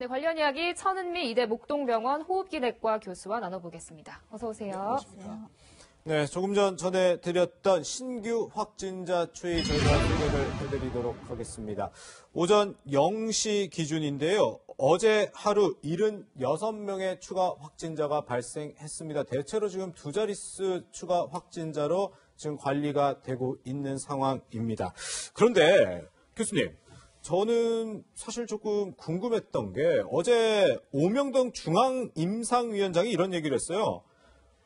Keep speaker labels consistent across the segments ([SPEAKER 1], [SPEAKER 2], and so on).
[SPEAKER 1] 네, 관련 이야기 천은미 이대 목동병원 호흡기내과 교수와 나눠보겠습니다. 어서 오세요.
[SPEAKER 2] 네, 조금 전 전해드렸던 신규 확진자 추이 저희가 소개를 해드리도록 하겠습니다. 오전 0시 기준인데요. 어제 하루 76명의 추가 확진자가 발생했습니다. 대체로 지금 두 자릿수 추가 확진자로 지금 관리가 되고 있는 상황입니다. 그런데 교수님, 저는 사실 조금 궁금했던 게 어제 오명동 중앙임상위원장이 이런 얘기를 했어요.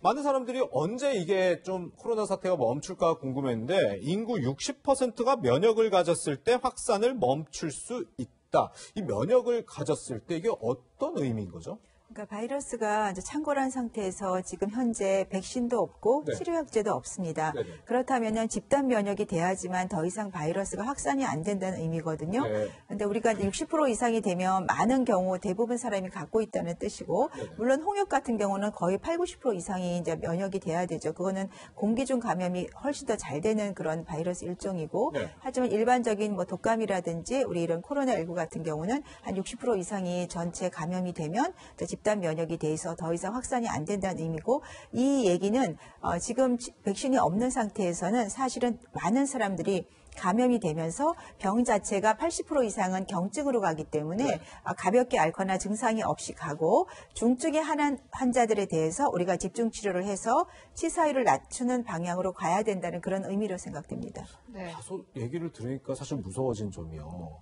[SPEAKER 2] 많은 사람들이 언제 이게 좀 코로나 사태가 멈출까 궁금했는데 인구 60%가 면역을 가졌을 때 확산을 멈출 수 있다. 이 면역을 가졌을 때 이게 어떤 의미인 거죠?
[SPEAKER 3] 그러니까 바이러스가 이제 창궐한 상태에서 지금 현재 백신도 없고
[SPEAKER 2] 네.
[SPEAKER 3] 치료약제도 없습니다.
[SPEAKER 2] 네네.
[SPEAKER 3] 그렇다면 집단 면역이 돼야지만 더 이상 바이러스가 확산이 안 된다는 의미거든요. 그런데
[SPEAKER 2] 네.
[SPEAKER 3] 우리가 60% 이상이 되면 많은 경우 대부분 사람이 갖고 있다는 뜻이고,
[SPEAKER 2] 네네.
[SPEAKER 3] 물론 홍역 같은 경우는 거의 80, 90% 이상이 이제 면역이 돼야 되죠. 그거는 공기 중 감염이 훨씬 더 잘 되는 그런 바이러스 일종이고,
[SPEAKER 2] 네.
[SPEAKER 3] 하지만 일반적인 뭐 독감이라든지 우리 이런 코로나19 같은 경우는 한 60% 이상이 전체 감염이 되면 집단 면역이 돼 있어 더 이상 확산이 안 된다는 의미고, 이 얘기는 지금 백신이 없는 상태에서는 사실은 많은 사람들이 감염이 되면서 병 자체가 80% 이상은 경증으로 가기 때문에
[SPEAKER 2] 네.
[SPEAKER 3] 가볍게 앓거나 증상이 없이 가고, 중증의 환자들에 대해서 우리가 집중 치료를 해서 치사율을 낮추는 방향으로 가야 된다는 그런 의미로 생각됩니다.
[SPEAKER 1] 네.
[SPEAKER 2] 다소 얘기를 들으니까 사실 무서워진 점이요.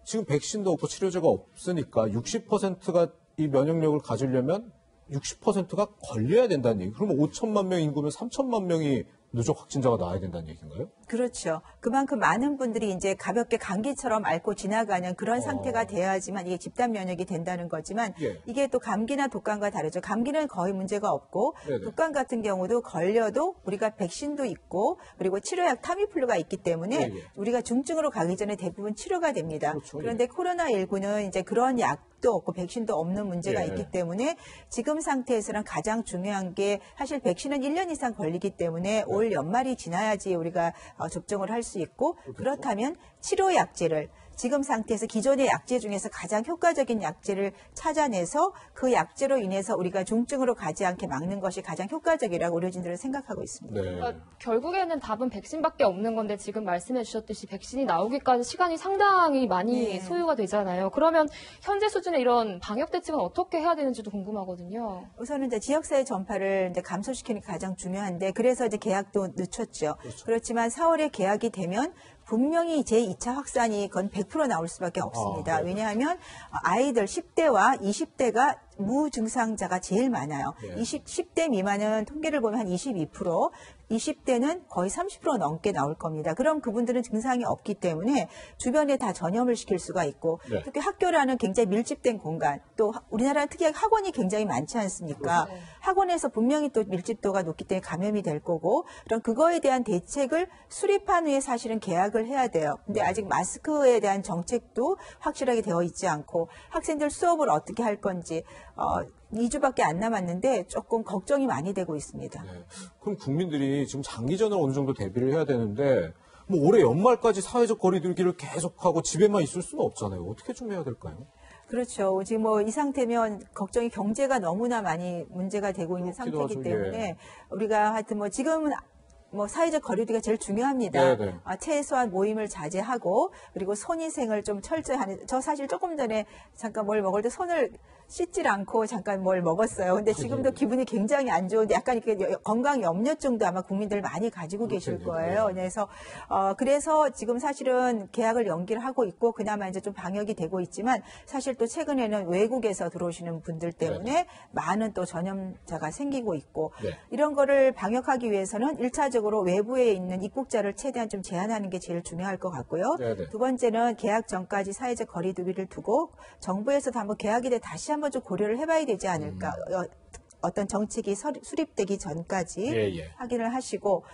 [SPEAKER 2] 지금 백신도 없고 치료제가 없으니까 60%가 이 면역력을 가지려면 60%가 걸려야 된다는 얘기. 그러면 5천만 명 인구면 3천만 명이 누적 확진자가 나와야 된다는 얘기인가요?
[SPEAKER 3] 그렇죠. 그만큼 많은 분들이 이제 가볍게 감기처럼 앓고 지나가는 그런 상태가 돼야지만 이게 집단 면역이 된다는 거지만,
[SPEAKER 2] 예.
[SPEAKER 3] 이게 또 감기나 독감과 다르죠. 감기는 거의 문제가 없고,
[SPEAKER 2] 네네.
[SPEAKER 3] 독감 같은 경우도 걸려도 우리가 백신도 있고, 그리고 치료약 타미플루가 있기 때문에
[SPEAKER 2] 예, 예.
[SPEAKER 3] 우리가 중증으로 가기 전에 대부분 치료가 됩니다.
[SPEAKER 2] 그렇죠.
[SPEAKER 3] 그런데 코로나19는 이제 그런 약도 없고 백신도 없는 문제가
[SPEAKER 2] 예.
[SPEAKER 3] 있기 때문에 지금 상태에서는 가장 중요한 게, 사실 백신은 1년 이상 걸리기 때문에 올 연말이 지나야지 우리가 접종을 할 수 있고, 그렇다면 치료 약제를 지금 상태에서 기존의 약제 중에서 가장 효과적인 약제를 찾아내서 그 약제로 인해서 우리가 중증으로 가지 않게 막는 것이 가장 효과적이라고 의료진들은 생각하고 있습니다.
[SPEAKER 2] 네.
[SPEAKER 1] 그러니까 결국에는 답은 백신밖에 없는 건데, 지금 말씀해 주셨듯이 백신이 나오기까지 시간이 상당히 많이
[SPEAKER 3] 네.
[SPEAKER 1] 소요가 되잖아요. 그러면 현재 수준의 이런 방역 대책은 어떻게 해야 되는지도 궁금하거든요.
[SPEAKER 3] 우선은 이제 지역사회 전파를 이제 감소시키는 게 가장 중요한데, 그래서 이제 계약도 늦췄죠.
[SPEAKER 2] 그렇죠.
[SPEAKER 3] 그렇지만 4월에 계약이 되면 분명히 제2차 확산이 그건 100% 나올 수밖에 없습니다.
[SPEAKER 2] 네.
[SPEAKER 3] 왜냐하면 아이들 10대와 20대가 무증상자가 제일 많아요.
[SPEAKER 2] 네.
[SPEAKER 3] 10대 미만은 통계를 보면 한 22%, 20대는 거의 30% 넘게 나올 겁니다. 그럼 그분들은 증상이 없기 때문에 주변에 다 전염을 시킬 수가 있고,
[SPEAKER 2] 네.
[SPEAKER 3] 특히 학교라는 굉장히 밀집된 공간, 또 우리나라는 특이하게 학원이 굉장히 많지 않습니까?
[SPEAKER 1] 그렇죠.
[SPEAKER 3] 학원에서 분명히 또 밀집도가 높기 때문에 감염이 될 거고, 그럼 그거에 대한 대책을 수립한 후에 사실은 계약을 해야 돼요. 근데 아직 마스크에 대한 정책도 확실하게 되어 있지 않고, 학생들 수업을 어떻게 할 건지 2주밖에 안 남았는데 조금 걱정이 많이 되고 있습니다.
[SPEAKER 2] 네. 그럼 국민들이 지금 장기전을 어느 정도 대비를 해야 되는데, 뭐 올해 연말까지 사회적 거리두기를 계속하고 집에만 있을 수는 없잖아요. 어떻게 좀 해야 될까요?
[SPEAKER 3] 그렇죠. 지금 뭐 이 상태면 걱정이 경제가 너무나 많이 문제가 되고 있는
[SPEAKER 2] 그렇기도
[SPEAKER 3] 상태이기
[SPEAKER 2] 하죠.
[SPEAKER 3] 때문에
[SPEAKER 2] 예.
[SPEAKER 3] 우리가 하여튼 뭐 지금은 뭐 사회적 거리두기가 제일 중요합니다.
[SPEAKER 2] 네네.
[SPEAKER 3] 최소한 모임을 자제하고, 그리고 손위생을 좀 철저히 하는. 저 사실 조금 전에 잠깐 뭘 먹을 때 손을 씻질 않고 잠깐 뭘 먹었어요. 근데 지금도 기분이 굉장히 안 좋은데, 약간 이렇게 건강 염려증도 아마 국민들 많이 가지고 계실 거예요. 그래서 지금 사실은 계약을 연기를 하고 있고, 그나마 이제 좀 방역이 되고 있지만, 사실 또 최근에는 외국에서 들어오시는 분들 때문에 많은 또 전염자가 생기고 있고,
[SPEAKER 2] 네.
[SPEAKER 3] 이런 거를 방역하기 위해서는 1차적으로 외부에 있는 입국자를 최대한 좀 제한하는 게 제일 중요할 것 같고요.
[SPEAKER 2] 네네.
[SPEAKER 3] 두 번째는 계약 전까지 사회적 거리두기를 두고, 정부에서도 한번 계약이 돼 다시 한번 좀 고려를 해봐야 되지 않을까. 어떤 정책이 수립되기 전까지
[SPEAKER 2] 예.
[SPEAKER 3] 확인을 하시고,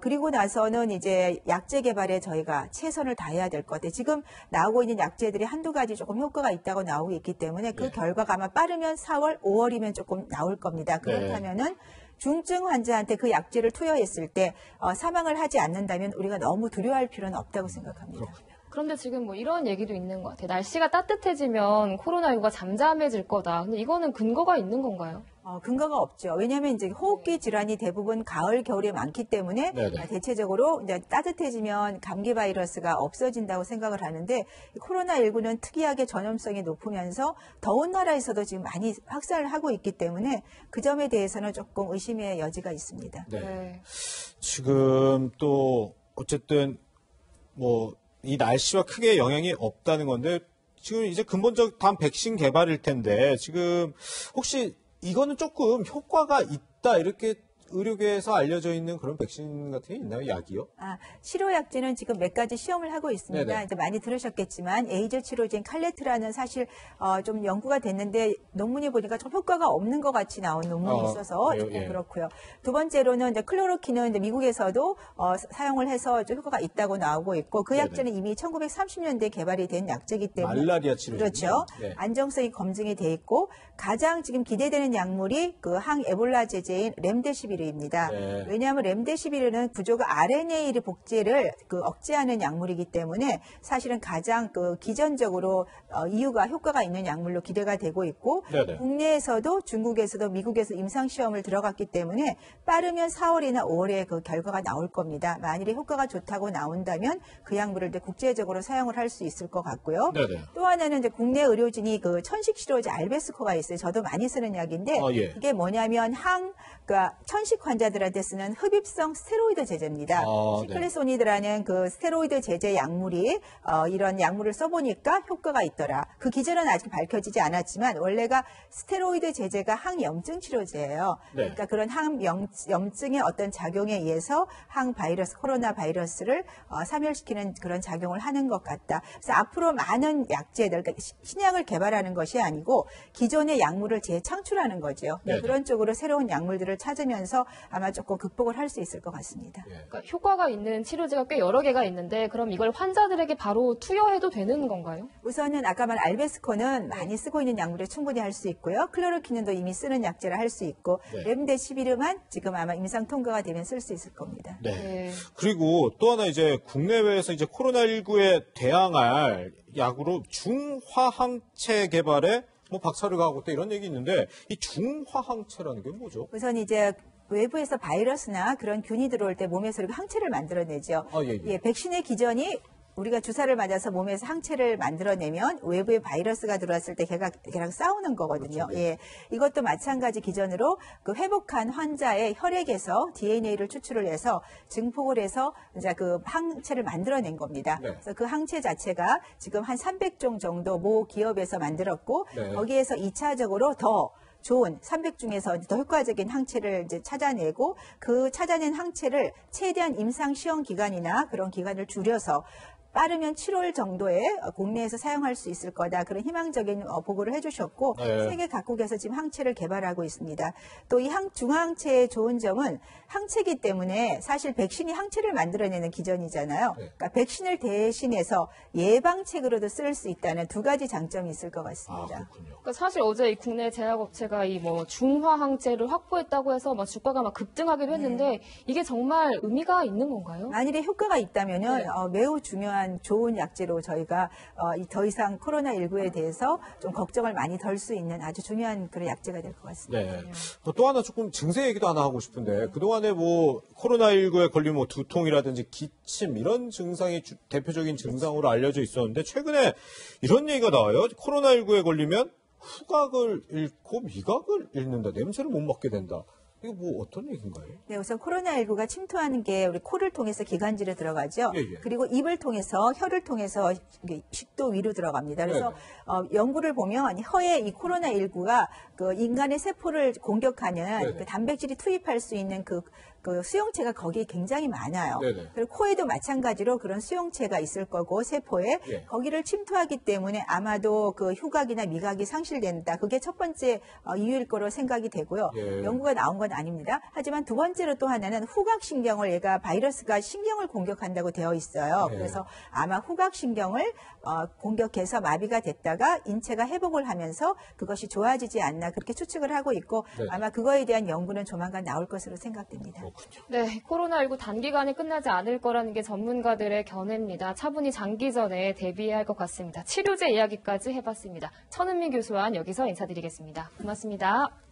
[SPEAKER 3] 그리고 나서는 이제 약제 개발에 저희가 최선을 다해야 될 것 같아요. 지금 나오고 있는 약제들이 한두 가지 조금 효과가 있다고 나오고 있기 때문에 그 결과가 아마 빠르면 4월, 5월이면 조금 나올 겁니다. 그렇다면은 중증 환자한테 그 약제를 투여했을 때 사망을 하지 않는다면 우리가 너무 두려워할 필요는 없다고 생각합니다.
[SPEAKER 1] 그런데 지금 뭐 이런 얘기도 있는 것 같아요. 날씨가 따뜻해지면 코로나19가 잠잠해질 거다. 근데 이거는 근거가 있는 건가요?
[SPEAKER 3] 근거가 없죠. 왜냐하면 이제 호흡기 질환이 대부분 가을, 겨울에 많기 때문에
[SPEAKER 2] 네네.
[SPEAKER 3] 대체적으로 이제 따뜻해지면 감기 바이러스가 없어진다고 생각을 하는데 코로나19는 특이하게 전염성이 높으면서 더운 나라에서도 지금 많이 확산을 하고 있기 때문에 그 점에 대해서는 조금 의심의 여지가 있습니다.
[SPEAKER 2] 네. 지금 또 어쨌든 뭐 이 날씨와 크게 영향이 없다는 건데 지금 이제 근본적 다음 백신 개발일 텐데 지금 혹시 이거는 조금 효과가 있다 이렇게 의료계에서 알려져 있는 그런 백신 같은 게 있나요? 약이요?
[SPEAKER 3] 치료약제는 지금 몇 가지 시험을 하고 있습니다.
[SPEAKER 2] 네네.
[SPEAKER 3] 이제 많이 들으셨겠지만 에이즈 치료제인 칼레트라는 사실 좀 연구가 됐는데 논문이 보니까 좀 효과가 없는 것 같이 나온 논문이 있어서
[SPEAKER 2] 그래요?
[SPEAKER 3] 조금
[SPEAKER 2] 예.
[SPEAKER 3] 그렇고요. 두 번째로는 이제 클로로킨은 이제 미국에서도 사용을 해서 좀 효과가 있다고 나오고 있고 그
[SPEAKER 2] 네네.
[SPEAKER 3] 약제는 이미 1930년대에 개발이 된 약제이기 때문에
[SPEAKER 2] 말라리아 치료.
[SPEAKER 3] 그렇죠.
[SPEAKER 2] 네.
[SPEAKER 3] 안정성이 검증이 돼 있고 가장 지금 기대되는 약물이 그 항에볼라 제제인 렘데시비르입니다.
[SPEAKER 2] 네.
[SPEAKER 3] 왜냐하면 렘데시비르는 구조가 RNA 복제를 억제하는 약물이기 때문에 사실은 가장 기전적으로 이유가 효과가 있는 약물로 기대가 되고 있고
[SPEAKER 2] 네네.
[SPEAKER 3] 국내에서도 중국에서도 미국에서 임상 시험을 들어갔기 때문에 빠르면 4월이나 5월에 그 결과가 나올 겁니다. 만일에 효과가 좋다고 나온다면 그 약물을 이제 국제적으로 사용을 할 수 있을 것 같고요.
[SPEAKER 2] 네네.
[SPEAKER 3] 또 하나는 이제 국내 의료진이 그 천식 치료제 알베스코가 있어요. 저도 많이 쓰는 약인데
[SPEAKER 2] 예.
[SPEAKER 3] 이게 뭐냐면 그러니까 천식 환자들한테 쓰는 흡입성 스테로이드 제제입니다.
[SPEAKER 2] 네.
[SPEAKER 3] 시클리소니드라는 그 스테로이드 제제 약물이 이런 약물을 써보니까 효과가 있더라. 그 기전은 아직 밝혀지지 않았지만 원래가 스테로이드 제제가 항염증 치료제예요.
[SPEAKER 2] 네.
[SPEAKER 3] 그러니까 그런 항염증의 어떤 작용에 의해서 항바이러스, 코로나 바이러스를 사멸시키는 그런 작용을 하는 것 같다. 그래서 앞으로 많은 약제들, 그러니까 신약을 개발하는 것이 아니고 기존의 약물을 재창출하는 거죠.
[SPEAKER 2] 네네.
[SPEAKER 3] 그런 쪽으로 새로운 약물들을 찾으면서 아마 조금 극복을 할 수 있을 것 같습니다.
[SPEAKER 1] 그러니까 효과가 있는 치료제가 꽤 여러 개가 있는데 그럼 이걸 환자들에게 바로 투여해도 되는 건가요?
[SPEAKER 3] 우선은 아까 말한 알베스코는 많이 쓰고 있는 약물에 충분히 할 수 있고요. 클로로킨도 이미 쓰는 약제를 할 수 있고
[SPEAKER 2] 네.
[SPEAKER 3] 렘데시비르만 지금 아마 임상 통과가 되면 쓸 수 있을 겁니다.
[SPEAKER 2] 네.
[SPEAKER 1] 네.
[SPEAKER 2] 그리고 또 하나 이제 국내외에서 이제 코로나19에 대항할 약으로 중화항체 개발에 뭐 박차를 가하고 또 이런 얘기 있는데 이 중화항체라는 게 뭐죠?
[SPEAKER 3] 우선 이제 외부에서 바이러스나 그런 균이 들어올 때 몸에서 이렇게 항체를 만들어내죠.
[SPEAKER 2] 예.
[SPEAKER 3] 백신의 기전이 우리가 주사를 맞아서 몸에서 항체를 만들어내면 외부에 바이러스가 들어왔을 때 걔랑 싸우는 거거든요.
[SPEAKER 2] 그렇죠.
[SPEAKER 3] 예. 이것도 마찬가지 기전으로 그 회복한 환자의 혈액에서 DNA를 추출을 해서 증폭을 해서 이제 그 항체를 만들어낸 겁니다.
[SPEAKER 2] 네.
[SPEAKER 3] 그래서 그 항체 자체가 지금 한 300종 정도 모 기업에서 만들었고
[SPEAKER 2] 네.
[SPEAKER 3] 거기에서 2차적으로 더 좋은 300 중에서 더 효과적인 항체를 이제 찾아내고 그 찾아낸 항체를 최대한 임상 시험 기간이나 그런 기간을 줄여서 빠르면 7월 정도에 국내에서 사용할 수 있을 거다. 그런 희망적인 보고를 해주셨고
[SPEAKER 2] 네.
[SPEAKER 3] 세계 각국에서 지금 항체를 개발하고 있습니다. 또 이 중화항체의 좋은 점은 항체이기 때문에 사실 백신이 항체를 만들어내는 기전이잖아요. 그러니까 백신을 대신해서 예방책으로도 쓸 수 있다는 두 가지 장점이 있을 것 같습니다.
[SPEAKER 2] 그렇군요.
[SPEAKER 1] 그러니까 사실 어제 이 국내 제약업체가 이 뭐 중화항체를 확보했다고 해서 막 주가가 막 급등하기도 했는데 이게 정말 의미가 있는 건가요?
[SPEAKER 3] 만일에 효과가 있다면은
[SPEAKER 1] 네.
[SPEAKER 3] 매우 중요한 좋은 약제로 저희가 더 이상 코로나19에 대해서 좀 걱정을 많이 덜 수 있는 아주 중요한 그런 약제가 될 것 같습니다.
[SPEAKER 2] 네. 또 하나 조금 증세 얘기도 하나 하고 싶은데 그동안에 뭐 코로나19에 걸리면 뭐 두통이라든지 기침 이런 증상이 대표적인 증상으로 알려져 있었는데 최근에 이런 얘기가 나와요. 코로나19에 걸리면 후각을 잃고 미각을 잃는다. 냄새를 못 맡게 된다. 이거 뭐 어떤 얘기인가요?
[SPEAKER 3] 네, 우선 코로나19가 침투하는 게 우리 코를 통해서 기관지로 들어가죠.
[SPEAKER 2] 예.
[SPEAKER 3] 그리고 입을 통해서 혀를 통해서 식도 위로 들어갑니다. 그래서 연구를 보면 혀에 이 코로나19가 그 인간의 세포를 공격하는
[SPEAKER 2] 네네.
[SPEAKER 3] 그 단백질이 투입할 수 있는 그 수용체가 거기에 굉장히 많아요.
[SPEAKER 2] 네네.
[SPEAKER 3] 그리고 코에도 마찬가지로 그런 수용체가 있을 거고 세포에
[SPEAKER 2] 예.
[SPEAKER 3] 거기를 침투하기 때문에 아마도 그 후각이나 미각이 상실된다. 그게 첫 번째 이유일 거로 생각이 되고요.
[SPEAKER 2] 예.
[SPEAKER 3] 연구가 나온 건 건 아닙니다. 하지만 두 번째로 또 하나는 후각신경을 얘가 바이러스가 신경을 공격한다고 되어 있어요.
[SPEAKER 2] 네.
[SPEAKER 3] 그래서 아마 후각신경을 공격해서 마비가 됐다가 인체가 회복을 하면서 그것이 좋아지지 않나 그렇게 추측을 하고 있고
[SPEAKER 2] 네.
[SPEAKER 3] 아마 그거에 대한 연구는 조만간 나올 것으로 생각됩니다.
[SPEAKER 2] 그렇군요.
[SPEAKER 1] 네, 코로나19 단기간에 끝나지 않을 거라는 게 전문가들의 견해입니다. 차분히 장기전에 대비해야 할 것 같습니다. 치료제 이야기까지 해봤습니다. 천은미 교수와 여기서 인사드리겠습니다. 고맙습니다.